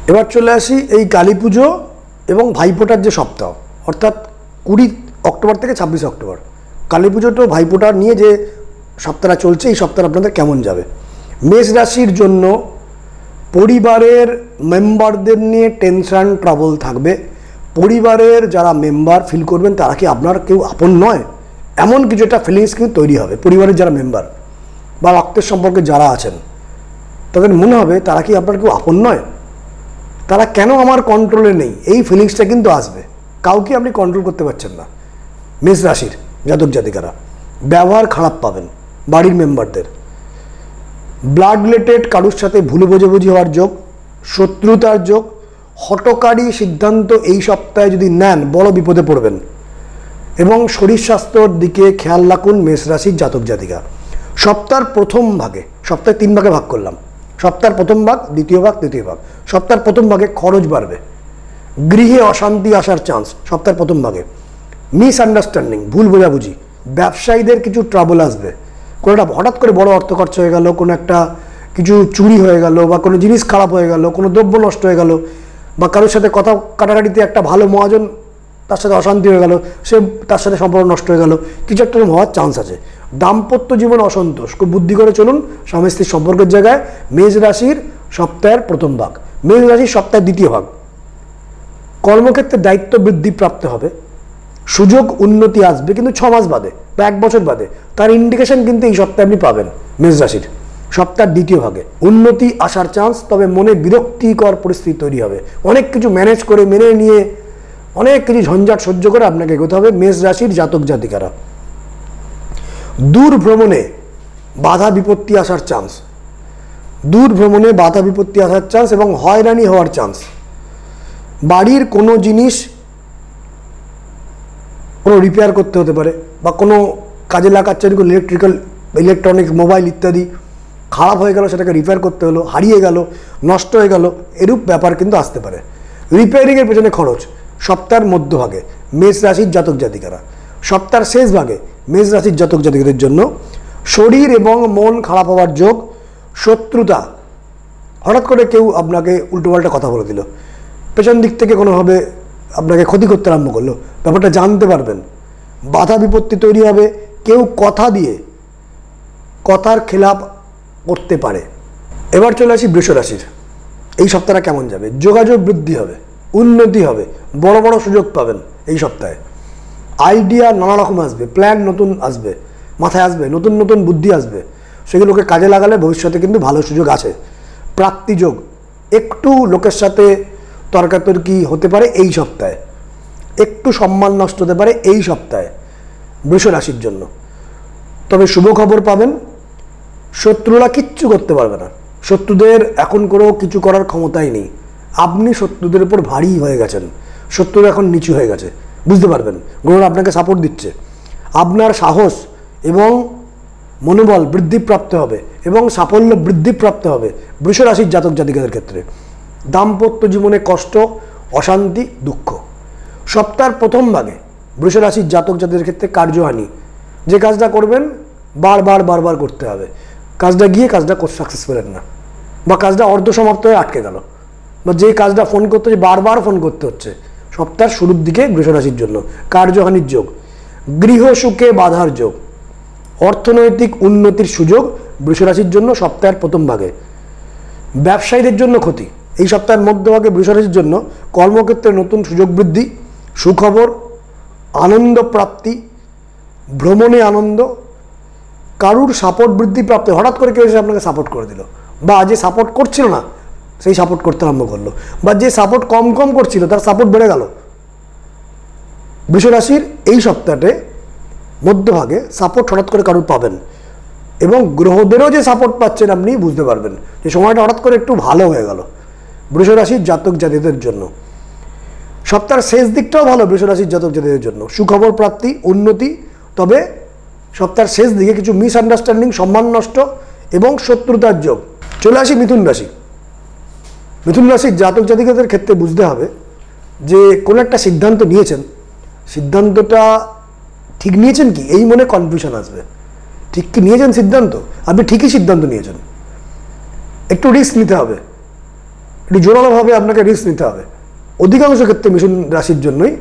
এবার চলে আসি এই কালী পুজো এবং ভাইফোঁটার যে সপ্তাহ, অর্থাৎ 20 অক্টোবর থেকে 26 অক্টোবর কালী পুজো তো ভাইফোঁটা নিয়ে যে সপ্তাহটা চলছে, এই সপ্তাহ আপনাদের কেমন যাবে। মেষ রাশির জন্য পরিবারের মেম্বারদের নিয়ে টেনশন ট্রাবল থাকবে। পরিবারের যারা মেম্বার ফিল করবেন তারা কি আপনার কেউ আপন নয়, এমন কিছু একটা ফিলিংস কিন্তু তৈরি হবে। পরিবারের যারা মেম্বার বা রক্তের সম্পর্কে যারা আছেন তাদের মনে হবে তারা কি আপনার কেউ আপন নয়, তারা কেন আমার কন্ট্রোলে নেই, এই ফিলিংসটা কিন্তু আসবে। কাউকে আপনি কন্ট্রোল করতে পারছেন না। মেষ রাশির জাতক জাতিকারা ব্যবহার খারাপ পাবেন বাড়ির মেম্বারদের। ব্লাড রিলেটেড কারোর সাথে ভুল বোঝাবুঝি হওয়ার যোগ, শত্রুতার যোগ, হঠকারী সিদ্ধান্ত এই সপ্তাহে যদি নেন বড় বিপদে পড়বেন। এবং শরীর স্বাস্থ্যর দিকে খেয়াল রাখুন মেষ রাশির জাতক জাতিকা। সপ্তাহের প্রথম ভাগে, সপ্তাহে 3 ভাগে ভাগ করলাম, সপ্তাহের প্রথম ভাগ, দ্বিতীয় ভাগ, তৃতীয় ভাগ। সপ্তাহের প্রথম ভাগে খরচ বাড়বে, গৃহে অশান্তি আসার চান্স সপ্তাহের প্রথম ভাগে। মিসআন্ডারস্ট্যান্ডিং, ভুল বোঝাবুঝি, ব্যবসায়ীদের কিছু ট্রাবল আসবে। কোনো একটা হঠাৎ করে বড় অর্থ খরচ হয়ে গেল, কোনো একটা কিছু চুরি হয়ে গেল, বা কোনো জিনিস খারাপ হয়ে গেল, কোনো দ্রব্য নষ্ট হয়ে গেল, বা কারোর সাথে কথা কাটাকাটিতে একটা ভালো মহাজন তার সাথে অশান্তি হয়ে গেল, সে তার সাথে সম্পর্ক নষ্ট হয়ে গেল, কিছু একটা হওয়ার চান্স আছে। দাম্পত্য জীবন অসন্তোষ, খুব বুদ্ধি করে চলুন স্বামী স্ত্রীর সম্পর্কের জায়গায়। মেষ রাশির সপ্তাহের প্রথম ভাগ। মেষ রাশির সপ্তাহের দ্বিতীয় ভাগ, কর্মক্ষেত্রে দায়িত্ব বৃদ্ধি প্রাপ্ত হবে, সুযোগ উন্নতি আসবে, কিন্তু 6 মাস বাদে বা 1 বছর বাদে। তার ইন্ডিকেশন কিন্তু এই সপ্তাহে আপনি পাবেন। মেষ রাশির সপ্তাহের দ্বিতীয় ভাগে উন্নতি আসার চান্স, তবে মনে বিরক্তিকর পরিস্থিতি তৈরি হবে। অনেক কিছু ম্যানেজ করে মেনে নিয়ে অনেক কিছু ঝঞ্ঝাট সহ্য করে আপনাকে এগোতে হবে মেষ রাশির জাতক জাতিকারা। দূর ভ্রমণে বাধা বিপত্তি আসার চান্স, দূর ভ্রমণে বাধা বিপত্তি আসার চান্স এবং হয়রানি হওয়ার চান্স। বাড়ির কোনো জিনিস কোনো রিপেয়ার করতে হতে পারে, বা কোনো কাজে লাগাচ্ছেন, কোনো ইলেকট্রনিক্স মোবাইল ইত্যাদি খারাপ হয়ে গেল, সেটাকে রিপেয়ার করতে হলো, হারিয়ে গেল, নষ্ট হয়ে গেল, এরূপ ব্যাপার কিন্তু আসতে পারে। রিপেয়ারিংয়ের পেছনে খরচ সপ্তাহের মধ্যভাগে মেষ রাশির জাতক জাতিকারা। সপ্তাহের শেষ ভাগে মেষ রাশির জাতক জাতিকাদের জন্য শরীর এবং মন খারাপ হওয়ার যোগ, শত্রুতা, হঠাৎ করে কেউ আপনাকে উল্টোপাল্টা কথা বলে দিল, পেছন দিক থেকে কোনোভাবে আপনাকে ক্ষতি করতে আরম্ভ করলো, ব্যাপারটা জানতে পারবেন। বাধা বিপত্তি তৈরি হবে, কেউ কথা দিয়ে কথার খেলাপ করতে পারে। এবার চলে আসি বৃষ রাশির। এই সপ্তাহটা কেমন যাবে। যোগাযোগ বৃদ্ধি হবে, উন্নতি হবে, বড় বড় সুযোগ পাবেন এই সপ্তাহে। আইডিয়া নানা রকম আসবে, প্ল্যান নতুন আসবে, মাথায় আসবে, নতুন নতুন বুদ্ধি আসবে, সেগুলোকে কাজে লাগালে ভবিষ্যতে কিন্তু ভালো সুযোগ আছে। প্রাপ্তিযোগ, একটু লোকের সাথে তর্কাতর্কি হতে পারে এই সপ্তাহে, একটু সম্মান নষ্ট হতে পারে এই সপ্তাহে বৃষ রাশির জন্য। তবে শুভ খবর পাবেন, শত্রুরা কিচ্ছু করতে পারবে না। শত্রুদের এখন কোনো কিছু করার ক্ষমতাই নেই। আপনি শত্রুদের উপর ভারী হয়ে গেছেন, শত্রুরা এখন নিচু হয়ে গেছে, বুঝতে পারবেন। গ্রহরা আপনাকে সাপোর্ট দিচ্ছে, আপনার সাহস এবং মনোবল বৃদ্ধিপ্রাপ্ত হবে এবং সাফল্য বৃদ্ধিপ্রাপ্ত হবে বৃষ রাশির জাতক জাতিকাদের ক্ষেত্রে। দাম্পত্য জীবনে কষ্ট, অশান্তি, দুঃখ। সপ্তাহের প্রথম ভাগে বৃষ রাশির জাতক জাতিকাদের ক্ষেত্রে কার্যহানি, যে কাজটা করবেন বারবার করতে হবে, কাজটা গিয়ে কাজটা সাকসেস পেলেন না, বা কাজটা অর্ধসমাপ্ত হয়ে আটকে গেল, বা যে কাজটা ফোন করতে হচ্ছে বারবার ফোন করতে হচ্ছে। সপ্তাহের শুরুর দিকে বৃষ রাশির জন্য কার্যহানির যোগ, গৃহ সুখে বাধার যোগ, অর্থনৈতিক উন্নতির সুযোগ বৃষ রাশির জন্য সপ্তাহের প্রথম ভাগে। ব্যবসায়ীদের জন্য ক্ষতি এই সপ্তাহের মধ্যভাগে বৃষ রাশির জন্য। কর্মক্ষেত্রে নতুন সুযোগ বৃদ্ধি, সুখবর, আনন্দ প্রাপ্তি, ভ্রমণে আনন্দ, কারুর সাপোর্ট বৃদ্ধি প্রাপ্তি। হঠাৎ করে কেউ এসে আপনাকে সাপোর্ট করে দিল, বা যে সাপোর্ট করছিল না সেই সাপোর্ট করতে আরম্ভ করলো, বা যে সাপোর্ট কম করছিল তার সাপোর্ট বেড়ে গেল। বৃষ রাশির এই সপ্তাহতে মধ্যভাগে সাপোর্ট হঠাৎ করে কারুর পাবেন, এবং গ্রহদেরও যে সাপোর্ট পাচ্ছেন আপনি বুঝতে পারবেন যে সময়টা হঠাৎ করে একটু ভালো হয়ে গেল বৃষ রাশির জাতক জাতিদের জন্য। সপ্তাহের শেষ দিকটাও ভালো বৃষ রাশির জাতক জাতিদের জন্য, সুখবর প্রাপ্তি, উন্নতি। তবে সপ্তাহের শেষ দিকে কিছু মিসআন্ডারস্ট্যান্ডিং, সম্মান নষ্ট এবং শত্রুতার যোগ। চলে আসি মিথুন রাশি। মিথুন রাশির জাতক জাতিকাদের ক্ষেত্রে বুঝতে হবে যে কোনো একটা সিদ্ধান্ত নিয়েছেন, সিদ্ধান্তটা ঠিক নিয়েছেন কি এই মনে কনফিউশন আসবে। ঠিক কি নিয়েছেন সিদ্ধান্ত, আপনি ঠিকই সিদ্ধান্ত নিয়েছেন, একটু রিস্ক নিতে হবে, একটু জোরালোভাবে আপনাকে রিস্ক নিতে হবে। অধিকাংশ ক্ষেত্রে মিথুন রাশির জন্যই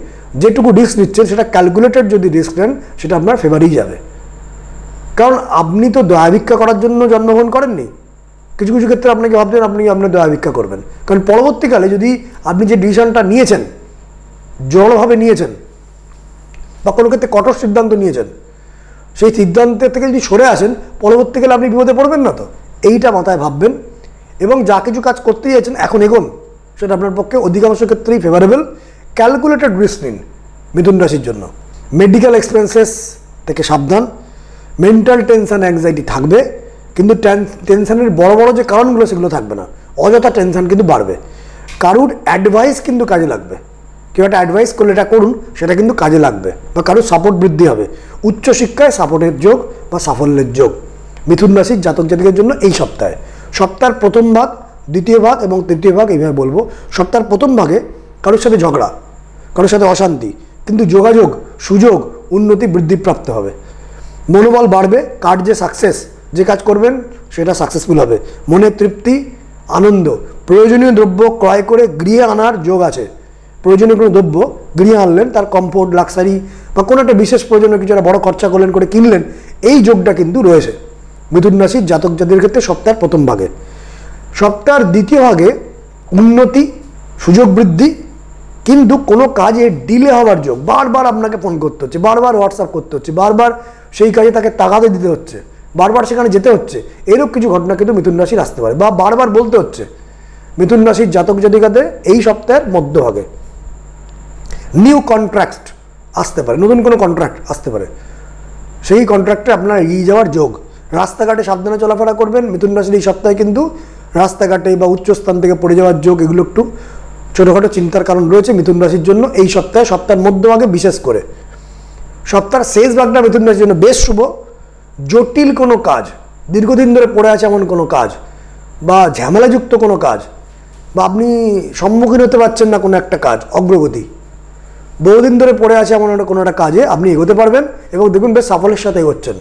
যেটুকু রিস্ক নিচ্ছেন সেটা ক্যালকুলেটেড যদি রিস্ক নেন সেটা আপনার ফেভারেই যাবে। কারণ আপনি তো দয়া ভিক্ষা করার জন্য জন্মগ্রহণ করেননি। কিছু কিছু ক্ষেত্রে আপনাকে ভাবছেন আপনি আপনার দয়া ভিক্ষা করবেন, কারণ পরবর্তীকালে যদি আপনি যে ডিসিশনটা নিয়েছেন, জোরালোভাবে নিয়েছেন বা কোনো ক্ষেত্রে কঠোর সিদ্ধান্ত নিয়েছেন, সেই সিদ্ধান্তের থেকে যদি সরে আসেন পরবর্তীকালে আপনি বিপদে পড়বেন না। তো এইটা মাথায় ভাববেন এবং যা কিছু কাজ করতে চাইছেন এখন এগোন, সেটা আপনার পক্ষে অধিকাংশ ক্ষেত্রেই ফেভারেবল। ক্যালকুলেটেড রিস্ক নিন মিথুন রাশির জন্য। মেডিকেল এক্সপেন্সেস থেকে সাবধান। মেন্টাল টেনশন অ্যাংজাইটি থাকবে, কিন্তু টেনশনের বড় বড় যে কারণগুলো সেগুলো থাকবে না। অযথা টেনশন কিন্তু বাড়বে। কারুর অ্যাডভাইস কিন্তু কাজে লাগবে। কেউ একটা অ্যাডভাইস করলে এটা করুন, সেটা কিন্তু কাজে লাগবে, বা কারুর সাপোর্ট বৃদ্ধি হবে। উচ্চশিক্ষায় সাপোর্টের যোগ বা সাফল্যের যোগ মিথুন রাশির জাতক জাতিকের জন্য এই সপ্তাহে। সপ্তাহের প্রথম ভাগ, দ্বিতীয় ভাগ এবং তৃতীয় ভাগ এইভাবে বলবো। সপ্তাহের প্রথম ভাগে কারোর সাথে ঝগড়া, কারোর সাথে অশান্তি, কিন্তু যোগাযোগ, সুযোগ, উন্নতি বৃদ্ধিপ্রাপ্ত হবে। মনোবল বাড়বে। কার্যে সাকসেস, যে কাজ করবেন সেটা সাকসেসফুল হবে। মনে তৃপ্তি, আনন্দ। প্রয়োজনীয় দ্রব্য ক্রয় করে গৃহে আনার যোগ আছে। প্রয়োজনীয় কোনো দ্রব্য গৃহে আনলেন, তার কমফোর্ট, লাক্সারি বা কোনো একটা বিশেষ প্রয়োজনীয় কিছু একটা বড় খরচা করলেন, করে কিনলেন, এই যোগটা কিন্তু রয়েছে মিথুন রাশির জাতক জাতির ক্ষেত্রে সপ্তাহের প্রথম ভাগে। সপ্তাহের দ্বিতীয় ভাগে উন্নতি, সুযোগ বৃদ্ধি, কিন্তু কোনো কাজে ডিলে হওয়ার যোগ। বারবার আপনাকে ফোন করতে হচ্ছে, বারবার হোয়াটসঅ্যাপ করতে হচ্ছে, বারবার সেই কাজে তাকে তাগাদা দিতে হচ্ছে, বারবার সেখানে যেতে হচ্ছে, এরকম কিছু ঘটনা কিন্তু মিথুন রাশির আসতে পারে, বা বারবার বলতে হচ্ছে মিথুন রাশির জাতক জাতিকাদের এই সপ্তাহের মধ্যভাগে। নিউ কন্ট্রাক্ট আসতে পারে, নতুন কোনো কন্ট্রাক্ট আসতে পারে, সেই কন্ট্রাক্টে আপনার এগিয়ে যাওয়ার যোগ। রাস্তাঘাটে সাবধানে চলাফেরা করবেন মিথুন রাশির এই সপ্তাহে, কিন্তু রাস্তাঘাটে বা উচ্চস্থান থেকে পড়ে যাওয়ার যোগ, এগুলো একটু ছোটোখাটো চিন্তার কারণ রয়েছে মিথুন রাশির জন্য এই সপ্তাহে। সপ্তাহের মধ্যভাগে বিশেষ করে সপ্তাহের শেষ ভাগটা মিথুন রাশির জন্য বেশ শুভ। জটিল কোনো কাজ, দীর্ঘদিন ধরে পড়ে আছে এমন কোনো কাজ, বা ঝামেলাযুক্ত কোনো কাজ, বা আপনি সম্মুখীন হতে পারছেন না কোনো একটা কাজ, অগ্রগতি, বহুদিন ধরে পড়ে আছে এমন কোনো একটা কাজে আপনি এগোতে পারবেন এবং দেখুন বেশ সাফল্যের সাথে এগোচ্ছেন।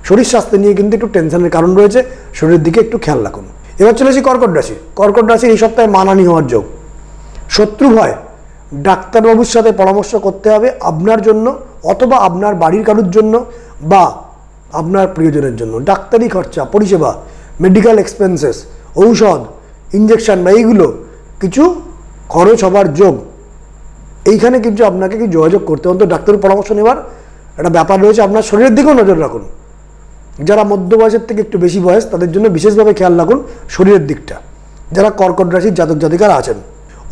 শরীর স্বাস্থ্য নিয়ে কিন্তু একটু টেনশনের কারণ রয়েছে, শরীরের দিকে একটু খেয়াল রাখুন। এবার চলে আসি কর্কট রাশি। কর্কট রাশির এই সপ্তাহে মানহানি হওয়ার যোগ। শত্রু ভয়, ডাক্তারবাবুর সাথে পরামর্শ করতে হবে আপনার জন্য, অথবা আপনার বাড়ির কারুর জন্য, বা আপনার প্রিয়জনের জন্য। ডাক্তারি খরচা, পরিষেবা, মেডিকেল এক্সপেন্সেস, ঔষধ, ইঞ্জেকশন বা এইগুলো কিছু খরচ হবার যোগ। এইখানে কিন্তু আপনাকে কি যোগাযোগ করতে হবে, অন্তত ডাক্তারের পরামর্শ নেওয়ার একটা ব্যাপার রয়েছে। আপনার শরীরের দিকেও নজর রাখুন। যারা মধ্য বয়সের থেকে একটু বেশি বয়স তাদের জন্য বিশেষভাবে খেয়াল রাখুন শরীরের দিকটা, যারা কর্কট রাশির জাতক জাতিকারা আছেন।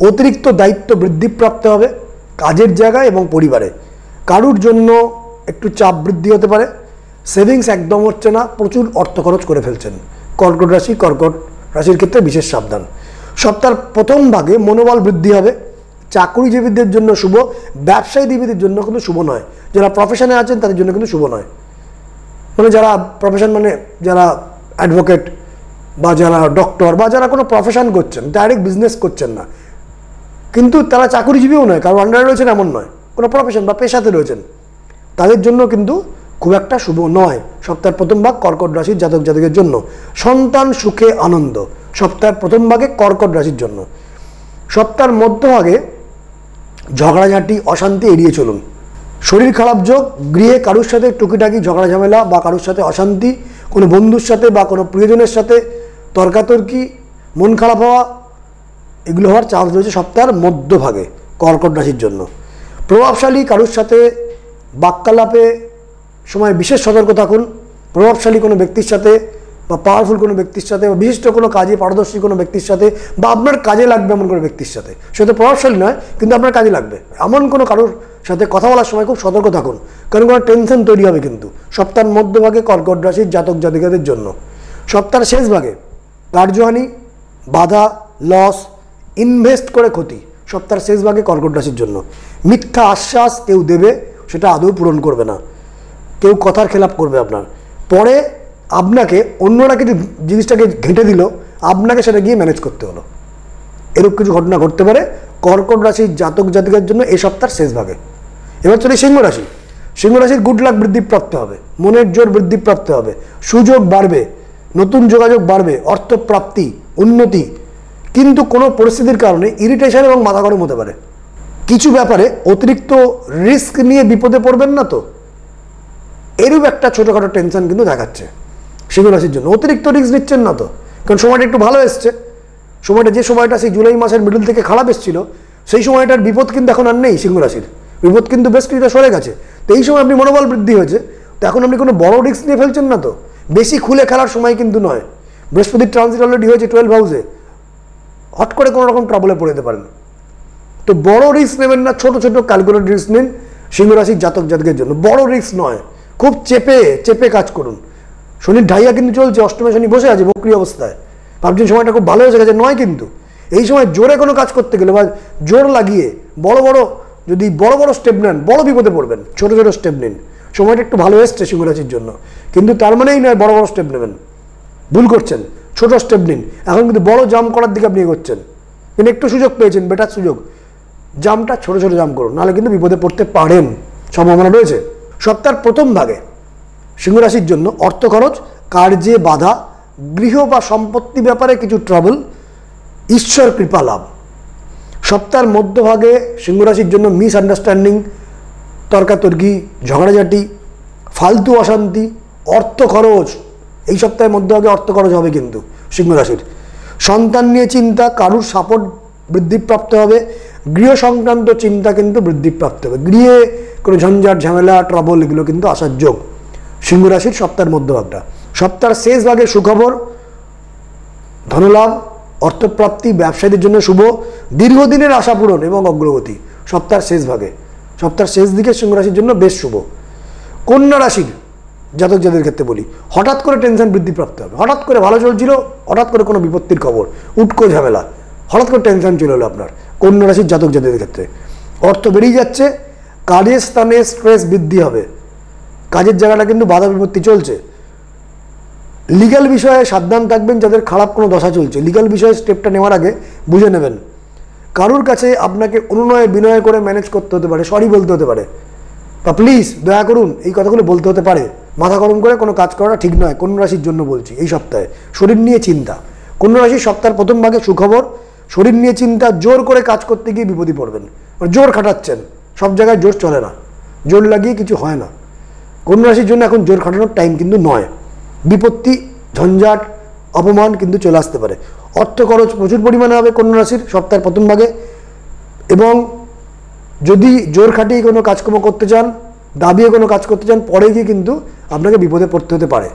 অতিরিক্ত দায়িত্ব বৃদ্ধিপ্রাপ্ত হবে কাজের জায়গায় এবং পরিবারে। কারুর জন্য একটু চাপ বৃদ্ধি হতে পারে। সেভিংস একদম হচ্ছে না, প্রচুর অর্থ খরচ করে ফেলছেন কর্কট রাশির ক্ষেত্রে বিশেষ সাবধান। সপ্তাহের প্রথম ভাগে মনোবল বৃদ্ধি হবে। চাকরিজীবীদের জন্য শুভ, ব্যবসায়ীজীবীদের জন্য কিন্তু শুভ নয়। যারা প্রফেশনে আছেন তাদের জন্য কিন্তু শুভ নয়। মানে যারা প্রফেশন, মানে যারা অ্যাডভোকেট বা যারা ডক্টর বা যারা কোনো প্রফেশন করছেন, ডাইরেক্ট বিজনেস করছেন না, কিন্তু তারা চাকরিজীবীও নয়, কারো আন্ডারে রয়েছেন এমন নয়, কোনো প্রফেশন বা পেশাতে রয়েছেন, তাদের জন্য কিন্তু খুব একটা শুভ নয় সপ্তাহের প্রথম ভাগ কর্কট রাশির জাতক জাতিকের জন্য। সন্তান সুখে আনন্দ সপ্তাহের প্রথম ভাগে কর্কট রাশির জন্য। সপ্তাহের মধ্যভাগে ঝগড়াঝাঁটি, অশান্তি এড়িয়ে চলুন। শরীর খারাপ যোগ। গৃহে কারুর সাথে টুকিটাকি ঝগড়া ঝামেলা বা কারুর সাথে অশান্তি, কোনো বন্ধুর সাথে বা কোনো প্রিয়জনের সাথে তর্কাতর্কি, মন খারাপ হওয়া, এগুলো হওয়ার চান্স রয়েছে সপ্তাহের মধ্যভাগে কর্কট রাশির জন্য। প্রভাবশালী কারুর সাথে বাক্যালাপে সময় বিশেষ সতর্ক থাকুন। প্রভাবশালী কোনো ব্যক্তির সাথে বা পাওয়ারফুল কোনো ব্যক্তির সাথে বা বিশিষ্ট কোনো কাজে পারদর্শী কোনো ব্যক্তির সাথে বা আপনার কাজে লাগবে এমন কোনো ব্যক্তির সাথে, সে তো প্রভাবশালী নয় কিন্তু আপনার কাজে লাগবে এমন কোনো কারোর সাথে কথা বলার সময় খুব সতর্ক থাকুন, কারণ কোনো টেনশন তৈরি হবে কিন্তু সপ্তাহের মধ্যভাগে কর্কট রাশির জাতক জাতিকাদের জন্য। সপ্তাহের শেষ ভাগে কার্যহানি, বাধা, লস, ইনভেস্ট করে ক্ষতি সপ্তাহের শেষ ভাগে কর্কট রাশির জন্য। মিথ্যা আশ্বাস কেউ দেবে, সেটা আদৌ পূরণ করবে না, কেউ কথার খেলাপ করবে আপনার, পরে আপনাকে অন্যরা কিছু জিনিসটাকে ঘেঁটে দিল, আপনাকে সেটা গিয়ে ম্যানেজ করতে হলো, এরকম কিছু ঘটনা ঘটতে পারে কর্কট রাশির জাতক জাতিকার জন্য এই সপ্তাহের শেষ ভাগে। এবার চলে সিংহ রাশি। সিংহ রাশির গুড লাক বৃদ্ধিপ্রাপ্ত হবে, মনের জোর বৃদ্ধিপ্রাপ্ত হবে, সুযোগ বাড়বে, নতুন যোগাযোগ বাড়বে, অর্থপ্রাপ্তি, উন্নতি, কিন্তু কোনো পরিস্থিতির কারণে ইরিটেশন এবং মাথা গরম হতে পারে। কিছু ব্যাপারে অতিরিক্ত রিস্ক নিয়ে বিপদে পড়বেন না তো, এরূপ একটা ছোটোখাটো টেনশন কিন্তু দেখাচ্ছে সিংহ রাশির জন্য। অতিরিক্ত রিস্ক নিচ্ছেন না তো, কারণ সময়টা একটু ভালো এসছে। সময়টা যে সময়টা সেই জুলাই মাসের মিডল থেকে খারাপ এসেছিল, সেই সময়টার বিপদ কিন্তু এখন আর নেই সিংহ রাশির। বিপদ কিন্তু বেশ কিছুটা সরে গেছে। তো এই সময় আপনি মনোবল বৃদ্ধি হয়েছে, তো এখন আপনি কোনো বড় রিস্ক নিয়ে ফেলছেন না তো। বেশি খুলে খেলার সময় কিন্তু নয়। বৃহস্পতির ট্রানজিট অলরেডি হয়েছে 12 হাউসে, হট করে কোনো রকম ট্রাবলে পড়ে যেতে পারেন। তো বড় রিস্ক নেবেন না, ছোট ছোট ক্যালকুলেটেড রিস্ক নিন সিংহ রাশির জাতক জাতকের জন্য। বড় রিস্ক নয়, খুব চেপে চেপে কাজ করুন। শনির ঢাইয়া কিন্তু চলছে, অষ্টমে শনি বসে আছে বক্রি অবস্থায়। ভাবছেন সময়টা খুব ভালো হয়ে গেছে, নয় কিন্তু। এই সময় জোরে কোনো কাজ করতে গেলে বা জোর লাগিয়ে যদি বড় বড় স্টেপ নেন, বড় বিপদে পড়বেন। ছোট ছোট স্টেপ নিন, সময়টা একটু ভালো এসছে সিংহ রাশির জন্য, কিন্তু তার মানেই নয় বড় বড় স্টেপ নেবেন। ভুল করছেন, ছোট স্টেপ নিন। এখন কিন্তু বড় জাম্প করার দিকে আপনি এগোচ্ছেন, কিন্তু একটু সুযোগ পেয়েছেন, বেটার সুযোগ। জাম্পটা ছোট ছোট জাম্প করুন, নাহলে কিন্তু বিপদে পড়তে পারেন, সম্ভাবনা রয়েছে। সপ্তাহের প্রথম ভাগে সিংহ রাশির জন্য অর্থ খরচ, কার্যে বাধা, গৃহ বা সম্পত্তি ব্যাপারে কিছু ট্রাবল, ঈশ্বর কৃপা লাভ। সপ্তাহের মধ্যভাগে সিংহ রাশির জন্য মিসআন্ডারস্ট্যান্ডিং, তর্কাতর্কি, ঝগড়াঝাটি, ফালতু অশান্তি, অর্থ খরচ। এই সপ্তাহের মধ্যভাগে অর্থ খরচ হবে কিন্তু সিংহ রাশির। সন্তান নিয়ে চিন্তা, কারুর সাপোর্ট বৃদ্ধিপ্রাপ্ত হবে। গৃহ সংক্রান্ত চিন্তা কিন্তু বৃদ্ধিপ্রাপ্ত হবে। গৃহে কোনো ঝঞ্ঝাট ঝামেলা ট্রাবল এগুলো কিন্তু আসার যোগ সিংহ রাশির সপ্তাহের মধ্যভাগটা। সপ্তাহের শেষ ভাগে সুখবর, ধনলাভ, অর্থপ্রাপ্তি, ব্যবসায়ীদের জন্য শুভ, দীর্ঘদিনের আশা পূরণ এবং অগ্রগতি সপ্তাহের শেষ ভাগে। সপ্তাহের শেষ দিকে সিংহ রাশির জন্য বেশ শুভ। কন্যা রাশির জাতক জাতকের ক্ষেত্রে বলি, হঠাৎ করে টেনশন বৃদ্ধিপ্রাপ্ত হবে। হঠাৎ করে ভালো চলছিল, হঠাৎ করে কোনো বিপত্তির খবর, উটকো ঝামেলা, হঠাৎ করে টেনশন চলে এলো আপনার কন্যা রাশির জাতক জাতকের ক্ষেত্রে। অর্থ বেরিয়ে যাচ্ছে, কাজের স্থানে স্ট্রেস বৃদ্ধি হবে। কাজের জায়গাটা কিন্তু বাধা বিপত্তি চলছে। লিগ্যাল বিষয়ে সাবধান থাকবেন, যাদের খারাপ কোনো দশা চলছে। লিগ্যাল বিষয়ে স্টেপটা নেওয়ার আগে বুঝে নেবেন। কারুর কাছে আপনাকে অনুনয় বিনয় করে ম্যানেজ করতে হতে পারে, সরি বলতে হতে পারে, বা প্লিজ দয়া করুন এই কথাগুলো বলতে হতে পারে। মাথা গরম করে কোনো কাজ করাটা ঠিক নয় কন্যা রাশির জন্য বলছি। এই সপ্তাহে শরীর নিয়ে চিন্তা। কন্যা রাশির সপ্তাহের প্রথম ভাগে সুখবর, শরীর নিয়ে চিন্তা। জোর করে কাজ করতে গিয়ে বিপদে পড়বেন, জোর খাটাচ্ছেন, সব জায়গায় জোর চলে না, জোর লাগিয়ে কিছু হয় না। কন্যা রাশির জন্য এখন জোর খাটানোর টাইম কিন্তু নয়। বিপত্তি, ঝঞ্ঝাট, অপমান কিন্তু চলে আসতে পারে। অর্থ খরচ প্রচুর পরিমাণে হবে কন্যা রাশির সপ্তাহের প্রথম ভাগে। এবং যদি জোর খাটিয়ে কোনো কাজকর্ম করতে চান, দাবিয়ে কোনো কাজ করতে চান, পরে গিয়ে কিন্তু আপনাকে বিপদে পড়তে হতে পারে।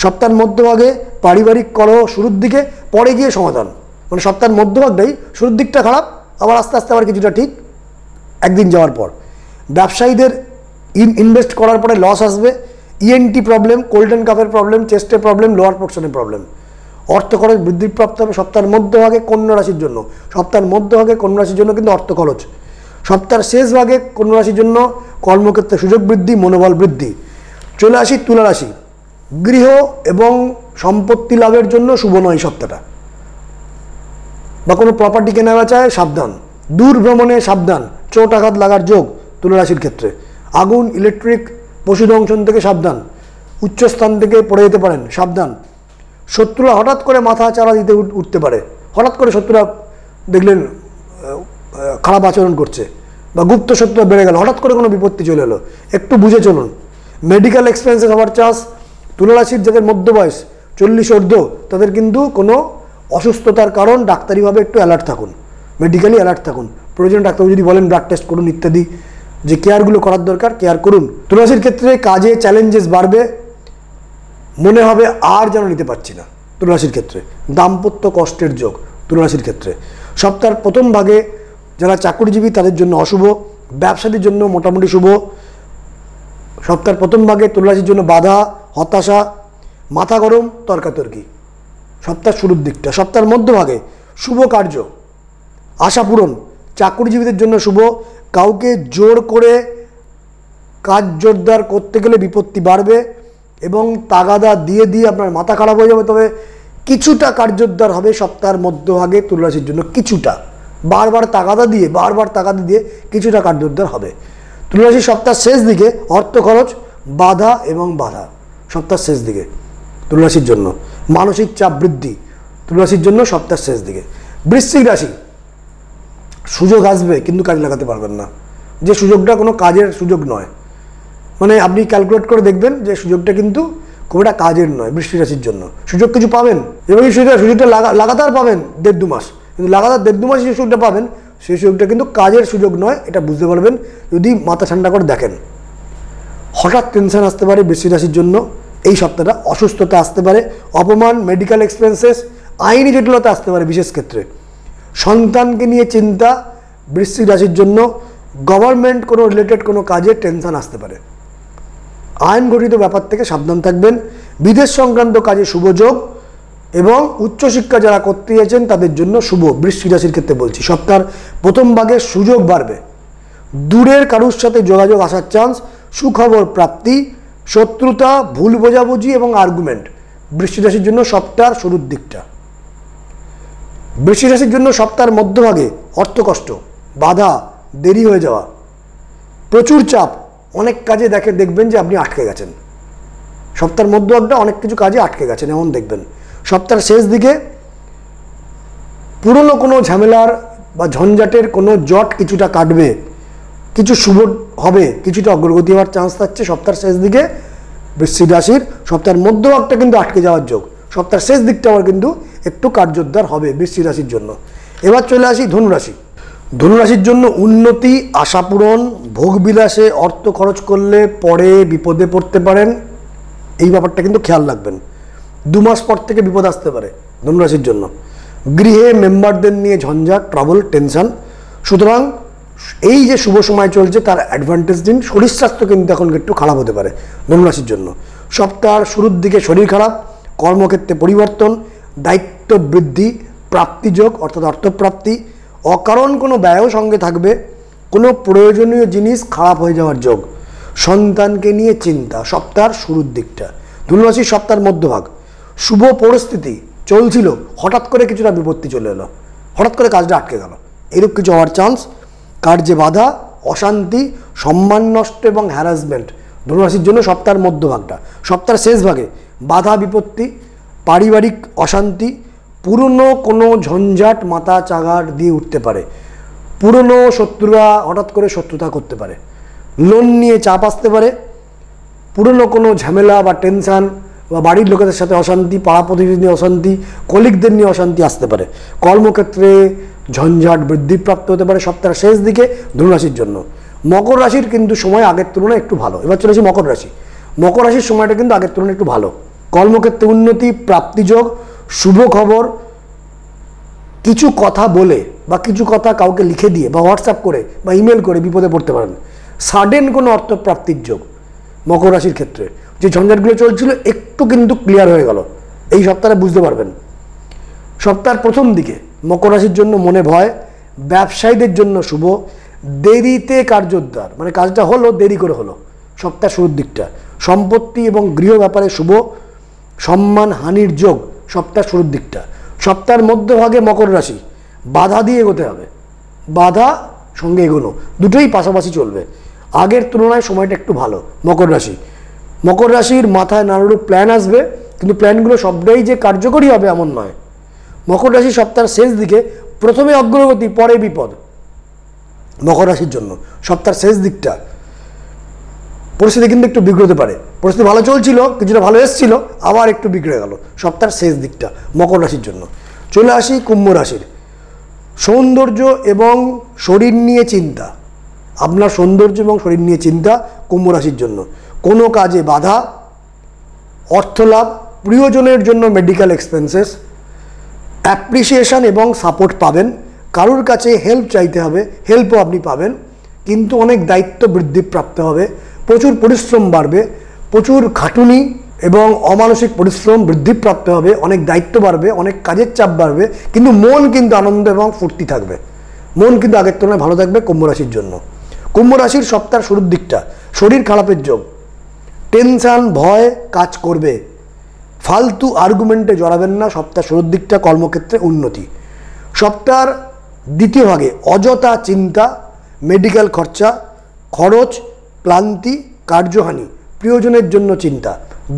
সপ্তাহের মধ্যভাগে পারিবারিক কলহ শুরুর দিকে, পরে গিয়ে সমাধান। মানে সপ্তাহের মধ্যভাগটাই শুরুর দিকটা খারাপ, আবার আস্তে আস্তে আবার কিছুটা ঠিক একদিন যাওয়ার পর। ব্যবসায়ীদের ইনভেস্ট করার পরে লস আসবে। ইএনটি প্রবলেম, কোল্ড অ্যান্ড কাফের প্রবলেম, চেস্টের প্রবলেম, লোয়ার পোর্শনের প্রবলেম। অর্থ খরচ বৃদ্ধিপ্রাপ্ত হবে সপ্তাহের মধ্যভাগে কন্যা রাশির জন্য। সপ্তাহের মধ্যভাগে কন্যা রাশির জন্য কিন্তু অর্থ খরচ। সপ্তাহের শেষ ভাগে কন্যা রাশির জন্য কর্মক্ষেত্রে সুযোগ বৃদ্ধি, মনোবল বৃদ্ধি। চলে আসি তুলা রাশি। গৃহ এবং সম্পত্তি লাভের জন্য শুভ নয় সপ্তাহটা, বা কোনো প্রপার্টি কেনা বেচায় সাবধান। দূর ভ্রমণে সাবধান, চোট আঘাত লাগার যোগ তুলা রাশির ক্ষেত্রে। আগুন, ইলেকট্রিক, পশু দংশন থেকে সাবধান। উচ্চস্থান থেকে পড়ে যেতে পারেন, সাবধান। শত্রুরা হঠাৎ করে মাথা চারা দিতে উঠতে পারে। হঠাৎ করে শত্রুরা দেখলেন খারাপ আচরণ করছে, বা গুপ্ত শত্রুরা বেড়ে গেল, হঠাৎ করে কোনো বিপত্তি চলে এলো, একটু বুঝে চলুন। মেডিকেল এক্সপেন্সেস হওয়ার চান্স। তুলা রাশির যাদের মধ্য বয়স 40 ঊর্ধ্ব, তাদের কিন্তু কোনো অসুস্থতার কারণ ডাক্তারিভাবে একটু অ্যালার্ট থাকুন, মেডিকেলি অ্যালার্ট থাকুন। প্রয়োজনে ডাক্তারবাবু যদি বলেন ব্লাড টেস্ট করুন ইত্যাদি, যে কেয়ারগুলো করার দরকার কেয়ার করুন। তুলা রাশির ক্ষেত্রে কাজে চ্যালেঞ্জেস বাড়বে, মনে হবে আর যেন নিতে পারছি না। তুলা রাশির ক্ষেত্রে দাম্পত্য কষ্টের যোগ তুলা রাশির ক্ষেত্রে। সপ্তাহের প্রথম ভাগে যারা চাকরিজীবী তাদের জন্য অশুভ, ব্যবসায়ীদের জন্য মোটামুটি শুভ। সপ্তাহের প্রথম ভাগে তুলা রাশির জন্য বাধা, হতাশা, মাথা গরম, তর্কাতর্কি সপ্তাহের শুরুর দিকটা। সপ্তাহের মধ্যভাগে শুভ কার্য, আশা পূরণ। চাকরিজীবীদের জন্য শুভ। কাউকে জোর করে কাজ জোরদার করতে গেলে বিপত্তি বাড়বে এবং তাগাদা দিয়ে দিয়ে আপনার মাথা খারাপ হয়ে যাবে। তবে কিছুটা কার্যোদ্ধার হবে সপ্তাহের মধ্যভাগে তুলা রাশির জন্য। কিছুটা, বারবার তাগাদা দিয়ে কিছুটা কার্যোদ্ধার হবে। তুলা রাশির সপ্তাহের শেষ দিকে অর্থ খরচ, বাধা এবং বাধা সপ্তাহের শেষ দিকে তুলা রাশির জন্য। মানসিক চাপ বৃদ্ধি তুলা রাশির জন্য সপ্তাহের শেষ দিকে। বৃশ্চিক রাশি, সুযোগ আসবে কিন্তু কাজে লাগাতে পারবেন না। যে সুযোগটা কোনো কাজের সুযোগ নয়, মানে আপনি ক্যালকুলেট করে দেখবেন যে সুযোগটা কিন্তু খুব একটা কাজের নয় বৃশ্চিক রাশির জন্য। সুযোগ কিছু পাবেন এবং এই সুযোগটা লাগাতার পাবেন 1.5-2 মাস, কিন্তু লাগাতার 1.5-2 মাস যে সুযোগটা পাবেন সেই সুযোগটা কিন্তু কাজের সুযোগ নয়, এটা বুঝতে পারবেন যদি মাথা ঠান্ডা করে দেখেন। হঠাৎ টেনশন আসতে পারে বৃশ্চিক রাশির জন্য এই সপ্তাহটা, অসুস্থতা আসতে পারে, অপমান, মেডিকেল এক্সপেন্সেস, আইনি জটিলতা আসতে পারে বিশেষ ক্ষেত্রে, সন্তানকে নিয়ে চিন্তা বৃশ্চিক রাশির জন্য, গভর্নমেন্ট কোনো রিলেটেড কোনো কাজে টেনশন আসতে পারে। আইন গঠিত ব্যাপার থেকে সাবধান থাকবেন। বিদেশ সংক্রান্ত কাজে শুভ যোগ এবং উচ্চশিক্ষা যারা করতে চাইছেন তাদের জন্য শুভ। বৃশ্চিক রাশির ক্ষেত্রে বলছি সপ্তাহের প্রথম ভাগে সুযোগ বাড়বে, দূরের কারুর সাথে যোগাযোগ আসার চান্স, সুখবর প্রাপ্তি, শত্রুতা, ভুল বোঝাবুঝি এবং আর্গুমেন্ট বৃশ্চিক রাশির জন্য সপ্তাহের শুরুর দিকটা। বৃশ্চিক রাশির জন্য সপ্তাহের মধ্যভাগে অর্থকষ্ট, বাধা, দেরি হয়ে যাওয়া, প্রচুর চাপ, অনেক কাজে দেখবেন যে আপনি আটকে গেছেন। সপ্তাহের মধ্যভাগটা অনেক কিছু কাজে আটকে গেছেন এমন দেখবেন। সপ্তাহের শেষ দিকে পুরনো কোনো ঝামেলার বা ঝঞ্ঝাটের কোনো জট কিছুটা কাটবে, কিছু শুভ হবে, কিছুটা অগ্রগতি হওয়ার চান্স থাকছে সপ্তাহের শেষ দিকে বৃশ্চিক রাশির। সপ্তাহের মধ্যভাগটা কিন্তু আটকে যাওয়ার যোগ, সপ্তাহের শেষ দিকটা আবার কিন্তু একটু কার্যোদ্ধার হবে বৃশ্চিক রাশির জন্য। এবার চলে আসি ধনুরাশি। ধনুরাশির জন্য উন্নতি, আশাপূরণ, ভোগবিলাসে অর্থ খরচ করলে পরে বিপদে পড়তে পারেন, এই ব্যাপারটা কিন্তু খেয়াল রাখবেন। 2 মাস পর থেকে বিপদ আসতে পারে ধনুরাশির জন্য। গৃহে মেম্বারদের নিয়ে ঝঞ্ঝাট, ট্রাবল, টেনশন। সুতরাং এই যে শুভ সময় চলছে তার অ্যাডভান্টেজ দিন। শরীর স্বাস্থ্য কিন্তু এখন একটু খারাপ হতে পারে ধনুরাশির জন্য। সপ্তাহের শুরুর দিকে শরীর খারাপ, কর্মক্ষেত্রে পরিবর্তন, দায়িত্ব বৃদ্ধি, প্রাপ্তিযোগ অর্থাৎ অর্থপ্রাপ্তি, অকারণ কোনো ব্যয়ও সঙ্গে থাকবে, কোনো প্রয়োজনীয় জিনিস খারাপ হয়ে যাওয়ার যোগ, সন্তানকে নিয়ে চিন্তা সপ্তাহের শুরুর দিকটা। ধনুরাশির সপ্তাহের মধ্যভাগ শুভ পরিস্থিতি চলছিল, হঠাৎ করে কিছুটা বিপত্তি চলে এলো, হঠাৎ করে কাজটা আটকে গেল, এরূপ কিছু হওয়ার চান্স। কার্যে বাধা, অশান্তি, সম্মান নষ্ট এবং হ্যারাসমেন্ট ধনুরাশির জন্য সপ্তাহের মধ্যভাগটা। সপ্তাহের শেষ ভাগে বাধা বিপত্তি, পারিবারিক অশান্তি, পুরনো কোনো ঝঞ্ঝাট মাথা চাগার দিয়ে উঠতে পারে, পুরনো শত্রুরা হঠাৎ করে শত্রুতা করতে পারে, লোন নিয়ে চাপ আসতে পারে, পুরনো কোনো ঝামেলা বা টেনশান বা বাড়ির লোকেদের সাথে অশান্তি, পাড়া প্রতিবেশী নিয়ে অশান্তি, কলিগদের নিয়ে অশান্তি আসতে পারে, কর্মক্ষেত্রে ঝঞ্ঝাট বৃদ্ধিপ্রাপ্ত হতে পারে সপ্তাহের শেষ দিকে ধনুরাশির জন্য। মকর রাশির কিন্তু সময় আগের তুলনায় একটু ভালো। এবার চলেছি মকর রাশি। মকর রাশির সময়টা কিন্তু আগের তুলনায় একটু ভালো, কর্মক্ষেত্রে উন্নতি, প্রাপ্তিযোগ, শুভ খবর, কিছু কথা বলে বা কিছু কথা কাউকে লিখে দিয়ে বা হোয়াটসঅ্যাপ করে বা ইমেল করে বিপদে পড়তে পারেন, সাডেন কোনো অর্থপ্রাপ্তির যোগ মকর রাশির ক্ষেত্রে। যে ঝঞ্ঝাটগুলো চলছিল একটু কিন্তু ক্লিয়ার হয়ে গেল এই সপ্তাহে, বুঝতে পারবেন। সপ্তাহের প্রথম দিকে মকর রাশির জন্য মনে ভয়, ব্যবসায়ীদের জন্য শুভ, দেরিতে কার্যোদ্ধার, মানে কাজটা হলো দেরি করে হলো সপ্তাহের শুরুর দিকটা। সম্পত্তি এবং গৃহ ব্যাপারে শুভ, সম্মান হানির যোগ সপ্তাহের শুরুর দিকটা। সপ্তাহের মধ্যভাগে মকর রাশি বাধা দিয়ে এগোতে হবে, বাধা সঙ্গে এগোনো দুটোই পাশাপাশি চলবে। আগের তুলনায় সময়টা একটু ভালো মকর রাশি। মকর রাশির মাথায় নানারূপ প্ল্যান আসবে, কিন্তু প্ল্যানগুলো সবটাই যে কার্যকরী হবে এমন নয়। মকর রাশি সপ্তাহের শেষ দিকে প্রথমে অগ্রগতি পরে বিপদ মকর রাশির জন্য। সপ্তাহের শেষ দিকটা পরিস্থিতি কিন্তু একটু বিগড়তে পারে, পরিস্থিতি ভালো চলছিল, কিছুটা ভালো এসেছিল, আবার একটু বিগড়ে গেল সপ্তাহের শেষ দিকটা মকর রাশির জন্য। চলে আসি কুম্ভ রাশির। সৌন্দর্য এবং শরীর নিয়ে চিন্তা, আপনার সৌন্দর্য এবং শরীর নিয়ে চিন্তা কুম্ভ রাশির জন্য। কোনো কাজে বাধা, অর্থলাভ, প্রিয়জনের জন্য মেডিকেল এক্সপেন্সেস, অ্যাপ্রিসিয়েশন এবং সাপোর্ট পাবেন। কারোর কাছে হেল্প চাইতে হবে, হেল্পও আপনি পাবেন, কিন্তু অনেক দায়িত্ব বৃদ্ধিপ্রাপ্ত হবে, প্রচুর পরিশ্রম বাড়বে, প্রচুর খাটুনি এবং অমানসিক পরিশ্রম বৃদ্ধিপ্রাপ্ত হবে, অনেক দায়িত্ব বাড়বে, অনেক কাজের চাপ বাড়বে, কিন্তু মন কিন্তু আনন্দ এবং ফুর্তি থাকবে, মন কিন্তু আগের তুলনায় ভালো থাকবে কুম্ভ রাশির জন্য। কুম্ভ রাশির সপ্তাহের শুরুর দিকটা শরীর খারাপের যোগ, টেনশন ভয় কাজ করবে, ফালতু আর্গুমেন্টে জড়াবেন না সপ্তাহের শুরুর দিকটা। কর্মক্ষেত্রে উন্নতি। সপ্তাহের দ্বিতীয় ভাগে অযথা চিন্তা, মেডিকেল খরচ, ক্লান্তি, কার্যহানি, প্রিয়জনের জন্য চিন্তা,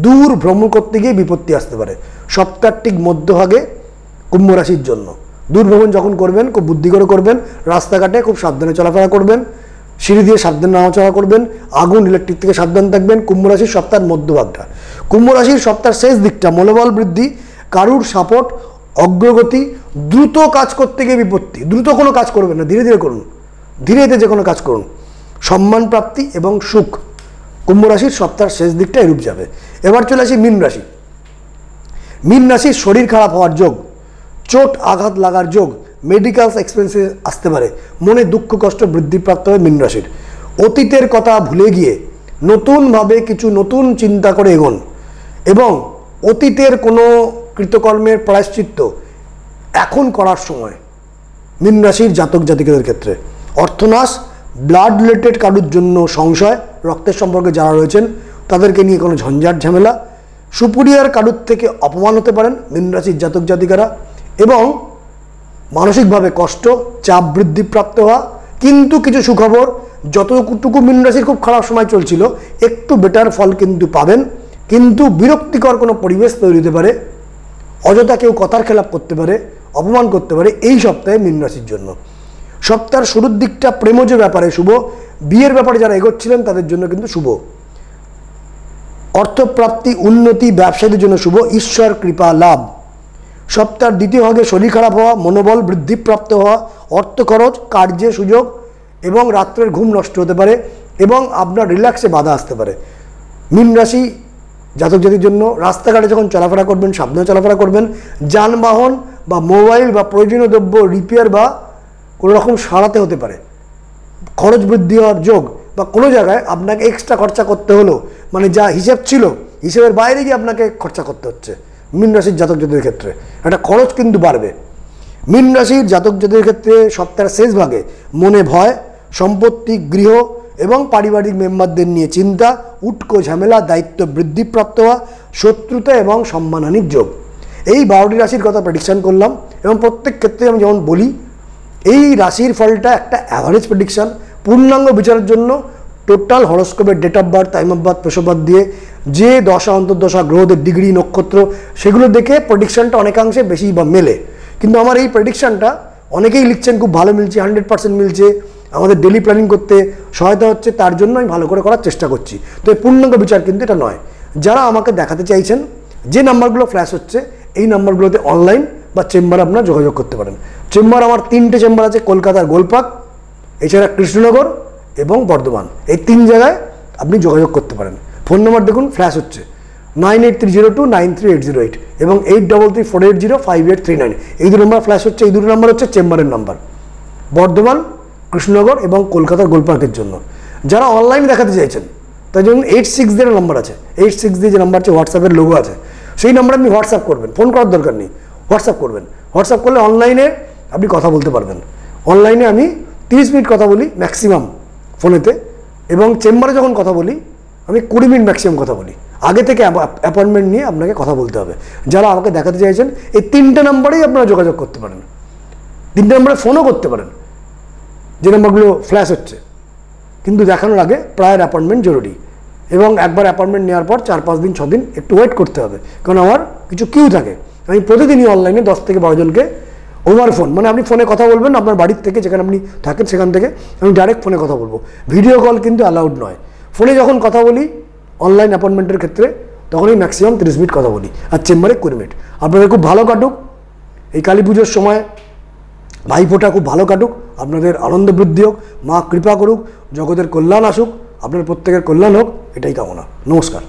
দূর ভ্রমণ করতে গিয়ে বিপত্তি আসতে পারে সপ্তাহের ঠিক মধ্যভাগে কুম্ভ রাশির জন্য। দূরভ্রমণ যখন করবেন খুব বুদ্ধি করে করবেন, রাস্তাঘাটে খুব সাবধানে চলাফেরা করবেন, সিঁড়ি দিয়ে সাবধানে নাড়াচড়া করবেন, আগুন ইলেকট্রিক থেকে সাবধান থাকবেন। কুম্ভ রাশির সপ্তাহের মধ্যভাগটা, কুম্ভ রাশির সপ্তাহের শেষ দিকটা মনোবল বৃদ্ধি, কারুর সাপোর্ট, অগ্রগতি, দ্রুত কাজ করতে গিয়ে বিপত্তি। দ্রুত কোনো কাজ করবেন না, ধীরে ধীরে করুন, ধীরে ধীরে যে কোনো কাজ করুন। সম্মান প্রাপ্তি এবং সুখ, কুম্ভ রাশির সপ্তাহের শেষ দিকটা এরূপ যাবে। এবার চলে আসি মীন রাশি। মীন রাশির শরীর খারাপ হওয়ার যোগ, চোট আঘাত লাগার যোগ, মেডিকেল এক্সপেন্সেস আসতে পারে, মনে দুঃখ কষ্ট বৃদ্ধিপ্রাপ্ত হবে মীন রাশির। অতীতের কথা ভুলে গিয়ে নতুনভাবে কিছু নতুন চিন্তা করে এগোন এবং অতীতের কোনো কৃতকর্মের প্রায়শ্চিত্ত এখন করার সময় মীন রাশির জাতক জাতিকাদের ক্ষেত্রে। অর্থনাশ, ব্লাড রিলেটেড কারুর জন্য সংশয়, রক্তের সম্পর্কে যারা রয়েছেন তাদেরকে নিয়ে কোনো ঝঞ্ঝাট ঝামেলা, সুপুরিয়ার কারুর থেকে অপমান হতে পারেন মীন রাশির জাতক জাতিকারা, এবং মানসিকভাবে কষ্ট, চাপ বৃদ্ধিপ্রাপ্ত হওয়া। কিন্তু কিছু সুখবর, যতটুকু মীন রাশির খুব খারাপ সময় চলছিল একটু বেটার ফল কিন্তু পাবেন, কিন্তু বিরক্তিকর কোনো পরিবেশ তৈরি হতে পারে, অযথা কেউ কথার খেলাপ করতে পারে, অপমান করতে পারে এই সপ্তাহে মীন রাশির জন্য। সপ্তাহের শুরুর দিকটা প্রেমজ ব্যাপারে শুভ, বিয়ের ব্যাপারে যারা এগোচ্ছিলেন তাদের জন্য কিন্তু শুভ। অর্থপ্রাপ্তি, উন্নতি, ব্যবসায়ীদের জন্য শুভ, ঈশ্বর কৃপা লাভ। সপ্তাহের দ্বিতীয় ভাগে শরীর খারাপ হওয়া, মনোবল বৃদ্ধিপ্রাপ্ত হওয়া, অর্থ খরচ, কার্যে সুযোগ এবং রাত্রের ঘুম নষ্ট হতে পারে এবং আপনার রিল্যাক্সে বাধা আসতে পারে। মীন রাশি জাতক জাতির জন্য রাস্তাঘাটে যখন চলাফেরা করবেন সাবধানে চলাফেরা করবেন। যানবাহন বা মোবাইল বা প্রয়োজনীয় দ্রব্য রিপেয়ার বা কোনো রকম সারাতে হতে পারে, খরচ বৃদ্ধি হওয়ার যোগ, বা কোনো জায়গায় আপনাকে এক্সট্রা খরচা করতে হলো, মানে যা হিসেব ছিল হিসেবের বাইরে গিয়ে আপনাকে খরচা করতে হচ্ছে। মীন রাশির জাতক জাতির ক্ষেত্রে একটা খরচ কিন্তু বাড়বে। মীন রাশির জাতক জাতির ক্ষেত্রে সপ্তাহের শেষ ভাগে মনে ভয়, সম্পত্তি, গৃহ এবং পারিবারিক মেম্বারদের নিয়ে চিন্তা, উটকো ঝামেলা, দায়িত্ব বৃদ্ধিপ্রাপ্ত হওয়া, শত্রুতা এবং সম্মানহানির যোগ। এই 12টি রাশির কথা প্রেডিকশান করলাম এবং প্রত্যেক ক্ষেত্রে আমি যেমন বলি এই রাশির ফলটা একটা অ্যাভারেজ প্রেডিকশান। পূর্ণাঙ্গ বিচারের জন্য টোটাল হরোস্কোপের date of birth, time of birth, place of birth দিয়ে যে দশা অন্তর্দশা গ্রহদের ডিগ্রি নক্ষত্র সেগুলো দেখে প্রেডিকশানটা অনেকাংশে বেশি বা মেলে। কিন্তু আমার এই প্রেডিকশানটা অনেকেই লিখছেন খুব ভালো মিলছে, 100% মিলছে, আমাদের ডেলি প্ল্যানিং করতে সহায়তা হচ্ছে, তার জন্য আমি ভালো করে করার চেষ্টা করছি। তো এই পূর্ণাঙ্গ বিচার কিন্তু এটা নয়। যারা আমাকে দেখাতে চাইছেন যে নাম্বারগুলো ফ্ল্যাশ হচ্ছে এই নাম্বারগুলোতে অনলাইন বা চেম্বারে আপনারা যোগাযোগ করতে পারেন। চেম্বার আমার 3টে চেম্বার আছে, কলকাতার গোলপাক, এছাড়া কৃষ্ণনগর এবং বর্ধমান। এই 3 জায়গায় আপনি যোগাযোগ করতে পারেন। ফোন নম্বর দেখুন ফ্ল্যাশ হচ্ছে 9830293808 এবং 8334805839। এই 2 নম্বর ফ্ল্যাশ হচ্ছে। এই 2 নম্বর হচ্ছে চেম্বারের নাম্বার, বর্ধমান, কৃষ্ণনগর এবং কলকাতার গোলপার্কের জন্য। যারা অনলাইনে দেখাতে চাইছেন তার জন্য 86 দিয়ে নাম্বার আছে, 86 দিয়ে যে নাম্বার আছে হোয়াটসঅ্যাপের লোগো আছে, সেই নাম্বারে আপনি হোয়াটসঅ্যাপ করবেন, ফোন করার দরকার নেই, হোয়াটসঅ্যাপ করবেন। হোয়াটসঅ্যাপ করলে অনলাইনে আপনি কথা বলতে পারবেন। অনলাইনে আমি 30 মিনিট কথা বলি ম্যাক্সিমাম ফোনেতে, এবং চেম্বারে যখন কথা বলি আমি 20 মিনিট ম্যাক্সিমাম কথা বলি। আগে থেকে অ্যাপয়েন্টমেন্ট নিয়ে আপনাকে কথা বলতে হবে। যারা আমাকে দেখাতে চাইছেন এই 3টে নাম্বারেই আপনারা যোগাযোগ করতে পারেন, 3টে নাম্বারে ফোনও করতে পারেন যে নাম্বারগুলো ফ্ল্যাশ হচ্ছে। কিন্তু দেখানোর আগে প্রায়র অ্যাপয়েন্টমেন্ট জরুরি, এবং একবার অ্যাপয়েন্টমেন্ট নেওয়ার পর 4-5 দিন 6 দিন একটু ওয়েট করতে হবে, কারণ আমার কিছু কিউ থাকে। আমি প্রতিদিনই অনলাইনে 10 থেকে 12 জনকে ওভার ফোন, মানে আপনি ফোনে কথা বলবেন আপনার বাড়ির থেকে, যেখানে আপনি থাকেন সেখান থেকে আমি ডাইরেক্ট ফোনে কথা বলবো। ভিডিও কল কিন্তু অ্যালাউড নয়। ফোনে যখন কথা বলি অনলাইন অ্যাপয়েন্টমেন্টের ক্ষেত্রে তখনই ম্যাক্সিমাম 30 মিনিট কথা বলি, আর চেম্বারে 20 মিনিট। আপনাদের খুব ভালো কাটুক এই কালী পুজোর সময়, ভাইফোঁটা খুব ভালো কাটুক, আপনাদের আনন্দ বৃদ্ধি হোক, মা কৃপা করুক, জগতের কল্যাণ আসুক, আপনার প্রত্যেকের কল্যাণ হোক, এটাই কামনা। নমস্কার।